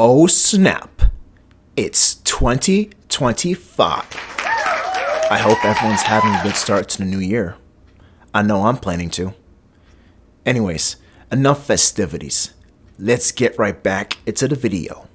Oh snap, it's 2025. I hope everyone's having a good start to the new year. I know I'm planning to. Anyways, enough festivities. Let's get right back into the video.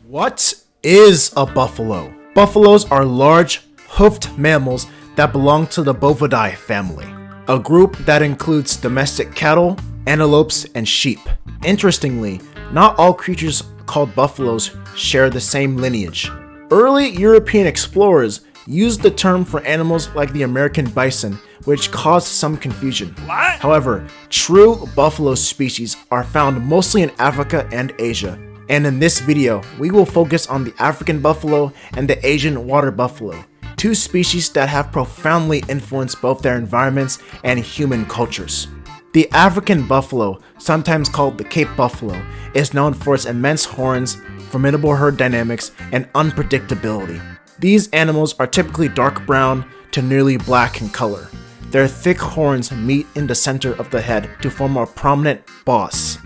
What is a buffalo? Buffaloes are large, hoofed mammals that belong to the Bovidae family, a group that includes domestic cattle, antelopes, and sheep. Interestingly, not all creatures called buffaloes share the same lineage. Early European explorers used the term for animals like the American bison, which caused some confusion. However, true buffalo species are found mostly in Africa and Asia. And in this video, we will focus on the African buffalo and the Asian water buffalo, two species that have profoundly influenced both their environments and human cultures. The African buffalo, sometimes called the Cape buffalo, is known for its immense horns, formidable herd dynamics, and unpredictability. These animals are typically dark brown to nearly black in color. Their thick horns meet in the center of the head to form a prominent boss,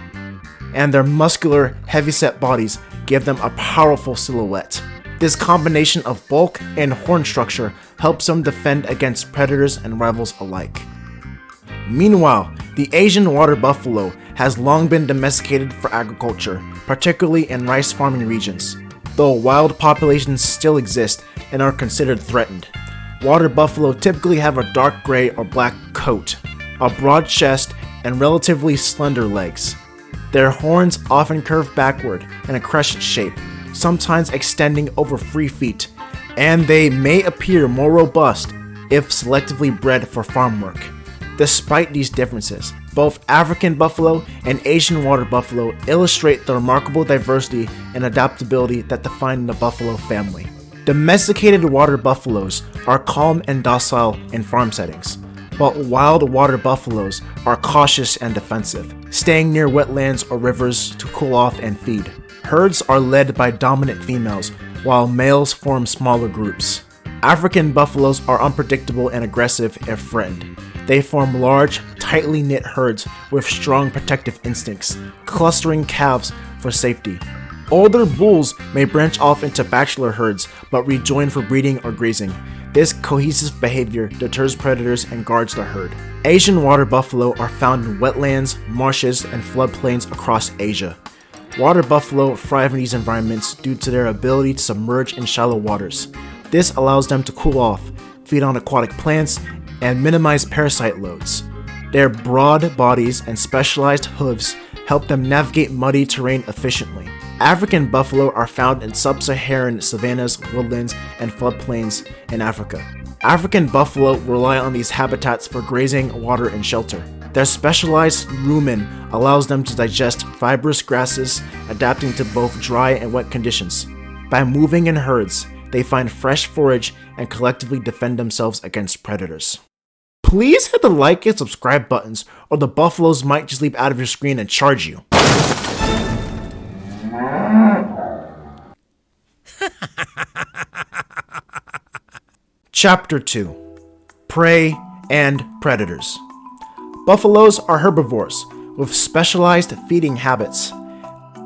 and their muscular, heavyset bodies give them a powerful silhouette. This combination of bulk and horn structure helps them defend against predators and rivals alike. Meanwhile, the Asian water buffalo has long been domesticated for agriculture, particularly in rice farming regions, though wild populations still exist and are considered threatened. Water buffalo typically have a dark gray or black coat, a broad chest, and relatively slender legs. Their horns often curve backward in a crescent shape, sometimes extending over 3 feet, and they may appear more robust if selectively bred for farm work. Despite these differences, both African buffalo and Asian water buffalo illustrate the remarkable diversity and adaptability that define the buffalo family. Domesticated water buffaloes are calm and docile in farm settings, but wild water buffaloes are cautious and defensive, staying near wetlands or rivers to cool off and feed. Herds are led by dominant females, while males form smaller groups. African buffaloes are unpredictable and aggressive if threatened. They form large, tightly knit herds with strong protective instincts, clustering calves for safety. Older bulls may branch off into bachelor herds but rejoin for breeding or grazing. This cohesive behavior deters predators and guards the herd. Asian water buffalo are found in wetlands, marshes, and floodplains across Asia. Water buffalo thrive in these environments due to their ability to submerge in shallow waters. This allows them to cool off, feed on aquatic plants, and minimize parasite loads. Their broad bodies and specialized hooves help them navigate muddy terrain efficiently. African buffalo are found in sub-Saharan savannas, woodlands, and floodplains in Africa. African buffalo rely on these habitats for grazing, water, and shelter. Their specialized rumen allows them to digest fibrous grasses, adapting to both dry and wet conditions. By moving in herds, they find fresh forage and collectively defend themselves against predators. Please hit the like and subscribe buttons, or the buffaloes might just leap out of your screen and charge you. Chapter 2: Prey and Predators. Buffaloes are herbivores with specialized feeding habits.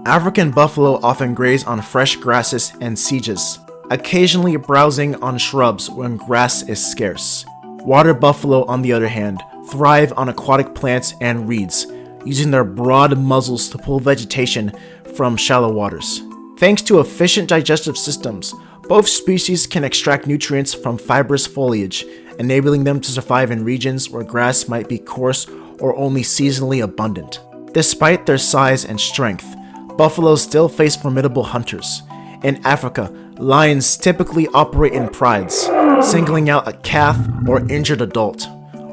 African buffalo often graze on fresh grasses and sedges, occasionally browsing on shrubs when grass is scarce. Water buffalo, on the other hand, thrive on aquatic plants and reeds, using their broad muzzles to pull vegetation from shallow waters. Thanks to efficient digestive systems, both species can extract nutrients from fibrous foliage, enabling them to survive in regions where grass might be coarse or only seasonally abundant. Despite their size and strength, buffaloes still face formidable hunters. In Africa, lions typically operate in prides, singling out a calf or injured adult,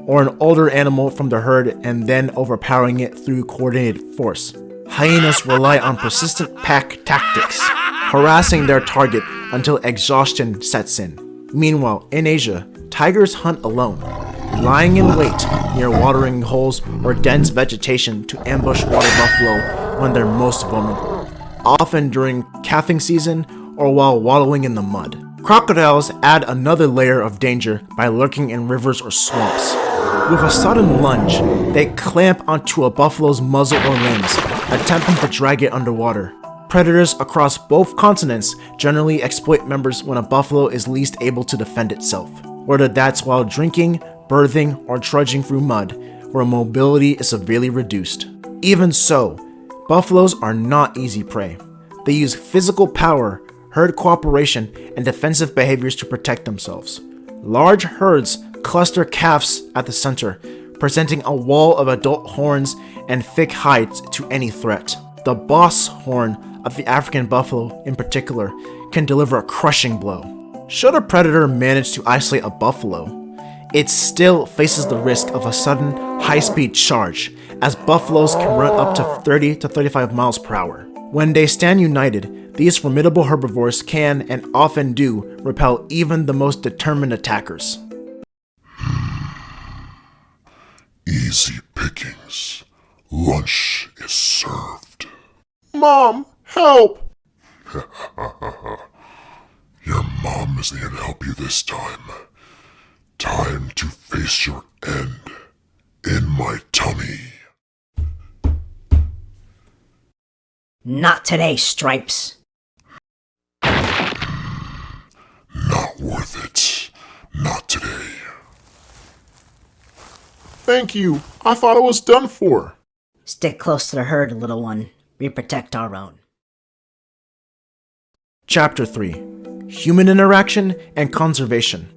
or an older animal from the herd and then overpowering it through coordinated force. Hyenas rely on persistent pack tactics, harassing their target until exhaustion sets in. Meanwhile, in Asia, tigers hunt alone, lying in wait near watering holes or dense vegetation to ambush water buffalo when they're most vulnerable, often during calving season or while wallowing in the mud. Crocodiles add another layer of danger by lurking in rivers or swamps. With a sudden lunge, they clamp onto a buffalo's muzzle or limbs, attempting to drag it underwater. Predators across both continents generally exploit members when a buffalo is least able to defend itself, whether that's while drinking, birthing, or trudging through mud, where mobility is severely reduced. Even so, buffaloes are not easy prey. They use physical power, herd cooperation, and defensive behaviors to protect themselves. Large herds cluster calves at the center, presenting a wall of adult horns and thick hides to any threat. The boss horn of the African buffalo, in particular, can deliver a crushing blow. Should a predator manage to isolate a buffalo, it still faces the risk of a sudden, high-speed charge, as buffaloes can run up to 30 to 35 miles per hour. When they stand united, these formidable herbivores can, and often do, repel even the most determined attackers. Easy pickings. Lunch is served. Mom, help! Your mom isn't here to help you this time. Time to face your end in my tummy. Not today, Stripes. Not worth it. Not today. Thank you. I thought it was done for. Stick close to the herd, little one. We protect our own. Chapter 3: Human Interaction and Conservation.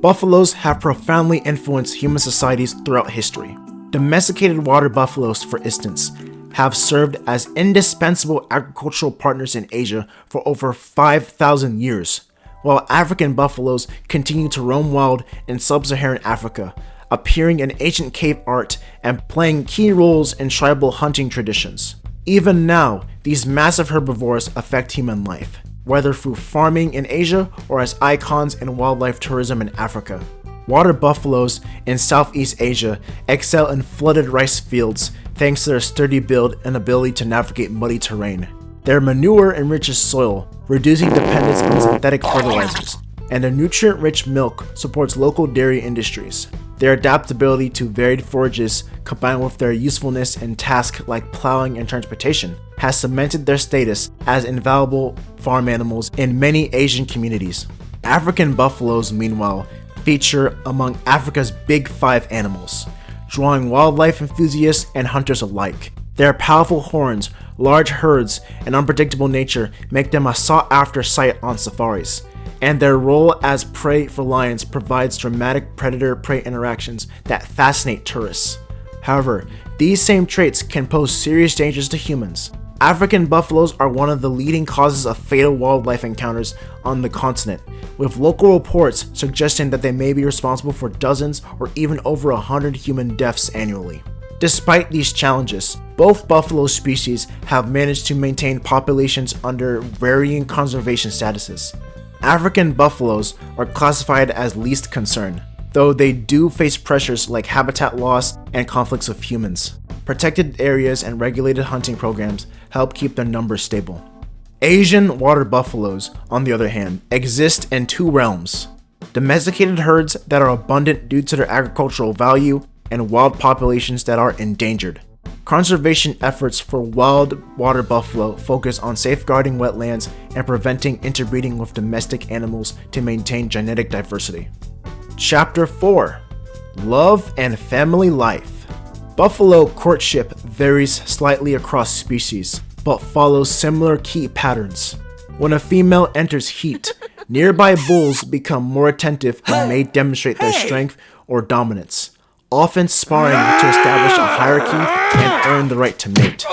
Buffaloes have profoundly influenced human societies throughout history. Domesticated water buffaloes, for instance, have served as indispensable agricultural partners in Asia for over 5,000 years, while African buffaloes continue to roam wild in sub-Saharan Africa, appearing in ancient cave art and playing key roles in tribal hunting traditions. Even now, these massive herbivores affect human life, whether through farming in Asia or as icons in wildlife tourism in Africa. Water buffaloes in Southeast Asia excel in flooded rice fields thanks to their sturdy build and ability to navigate muddy terrain. Their manure enriches soil, reducing dependence on synthetic fertilizers, and their nutrient-rich milk supports local dairy industries. Their adaptability to varied forages, combined with their usefulness in tasks like plowing and transportation, has cemented their status as invaluable farm animals in many Asian communities. African buffaloes, meanwhile, feature among Africa's big five animals, drawing wildlife enthusiasts and hunters alike. Their powerful horns, large herds, and unpredictable nature make them a sought-after sight on safaris, and their role as prey for lions provides dramatic predator-prey interactions that fascinate tourists. However, these same traits can pose serious dangers to humans. African buffaloes are one of the leading causes of fatal wildlife encounters on the continent, with local reports suggesting that they may be responsible for dozens or even over 100 human deaths annually. Despite these challenges, both buffalo species have managed to maintain populations under varying conservation statuses. African buffaloes are classified as least concern, though they do face pressures like habitat loss and conflicts with humans. Protected areas and regulated hunting programs help keep their numbers stable. Asian water buffaloes, on the other hand, exist in two realms: domesticated herds that are abundant due to their agricultural value, and wild populations that are endangered. Conservation efforts for wild water buffalo focus on safeguarding wetlands and preventing interbreeding with domestic animals to maintain genetic diversity. Chapter 4: Love and Family Life. Buffalo courtship varies slightly across species, but follows similar key patterns. When a female enters heat, nearby bulls become more attentive and may demonstrate their strength or dominance, often sparring to establish a hierarchy and earn the right to mate.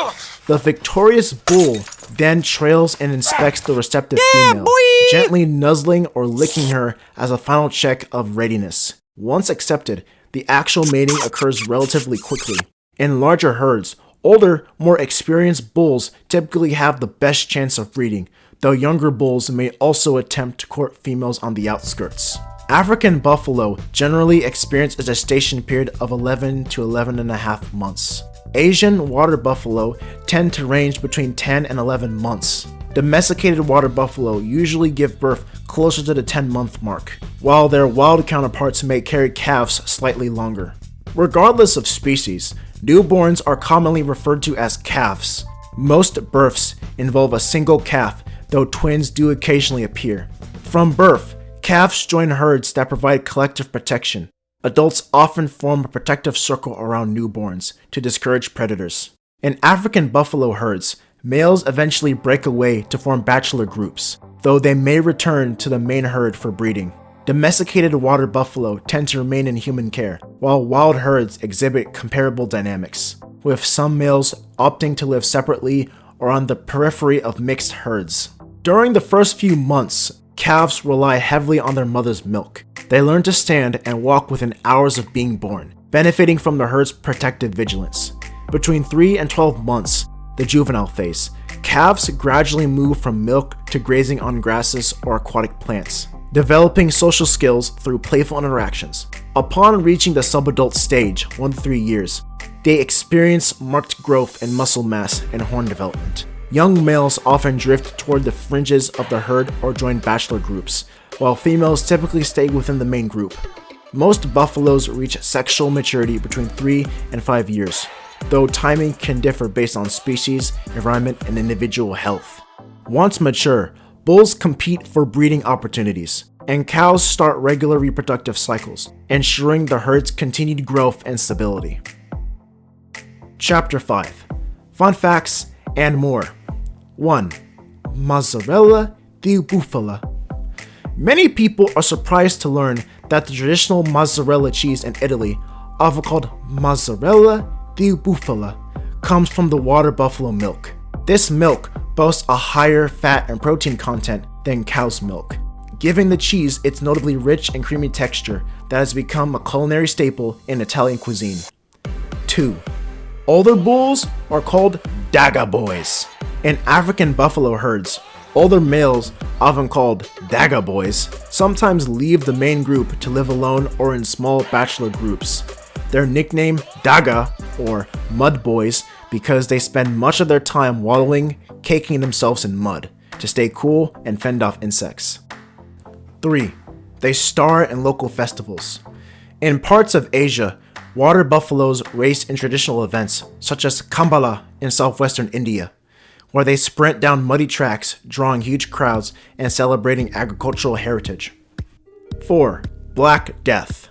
The victorious bull then trails and inspects the receptive female, gently nuzzling or licking her as a final check of readiness. Once accepted, the actual mating occurs relatively quickly. In larger herds, older, more experienced bulls typically have the best chance of breeding, though younger bulls may also attempt to court females on the outskirts. African buffalo generally experience a gestation period of 11 to 11.5 months. Asian water buffalo tend to range between 10 and 11 months. Domesticated water buffalo usually give birth closer to the 10-month mark, while their wild counterparts may carry calves slightly longer. Regardless of species, newborns are commonly referred to as calves. Most births involve a single calf, though twins do occasionally appear. From birth, calves join herds that provide collective protection. Adults often form a protective circle around newborns to discourage predators. In African buffalo herds, males eventually break away to form bachelor groups, though they may return to the main herd for breeding. Domesticated water buffalo tend to remain in human care, while wild herds exhibit comparable dynamics, with some males opting to live separately or on the periphery of mixed herds. During the first few months, calves rely heavily on their mother's milk. They learn to stand and walk within hours of being born, benefiting from the herd's protective vigilance. Between 3 and 12 months, the juvenile phase, calves gradually move from milk to grazing on grasses or aquatic plants, developing social skills through playful interactions. Upon reaching the subadult stage, 1 to 3 years, they experience marked growth in muscle mass and horn development. Young males often drift toward the fringes of the herd or join bachelor groups, while females typically stay within the main group. Most buffaloes reach sexual maturity between 3 and 5 years, though timing can differ based on species, environment, and individual health. Once mature, bulls compete for breeding opportunities, and cows start regular reproductive cycles, ensuring the herd's continued growth and stability. Chapter 5. Fun Facts and More. 1. Mozzarella di bufala. Many people are surprised to learn that the traditional mozzarella cheese in Italy, often called mozzarella di bufala, comes from the water buffalo milk. This milk boasts a higher fat and protein content than cow's milk, giving the cheese its notably rich and creamy texture that has become a culinary staple in Italian cuisine. 2. Older bulls are called daga boys. In African buffalo herds, older males, often called daga boys, sometimes leave the main group to live alone or in small bachelor groups. They're nicknamed daga, or mud boys, because they spend much of their time wallowing, caking themselves in mud to stay cool and fend off insects. 3. They star in local festivals. In parts of Asia, water buffaloes race in traditional events such as Kambala in southwestern India, where they sprint down muddy tracks, drawing huge crowds and celebrating agricultural heritage. 4. Black Death.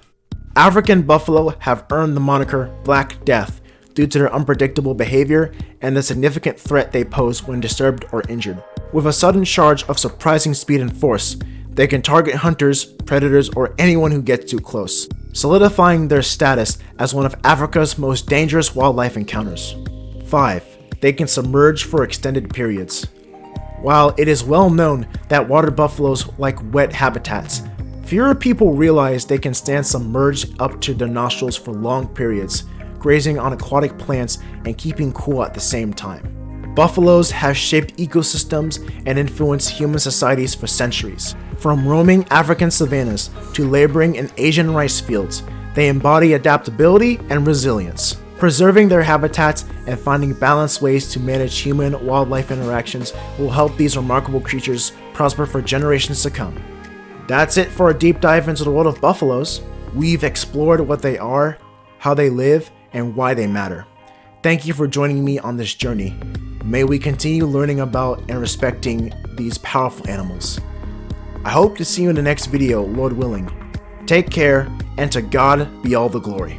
African buffalo have earned the moniker Black Death due to their unpredictable behavior and the significant threat they pose when disturbed or injured. With a sudden charge of surprising speed and force, they can target hunters, predators, or anyone who gets too close, solidifying their status as one of Africa's most dangerous wildlife encounters. 5. They can submerge for extended periods. While it is well known that water buffaloes like wet habitats, fewer people realize they can stand submerged up to their nostrils for long periods, grazing on aquatic plants and keeping cool at the same time. Buffaloes have shaped ecosystems and influenced human societies for centuries. From roaming African savannas to laboring in Asian rice fields, they embody adaptability and resilience. Preserving their habitats and finding balanced ways to manage human-wildlife interactions will help these remarkable creatures prosper for generations to come. That's it for a deep dive into the world of buffaloes. We've explored what they are, how they live, and why they matter. Thank you for joining me on this journey. May we continue learning about and respecting these powerful animals. I hope to see you in the next video, Lord willing. Take care, and to God be all the glory.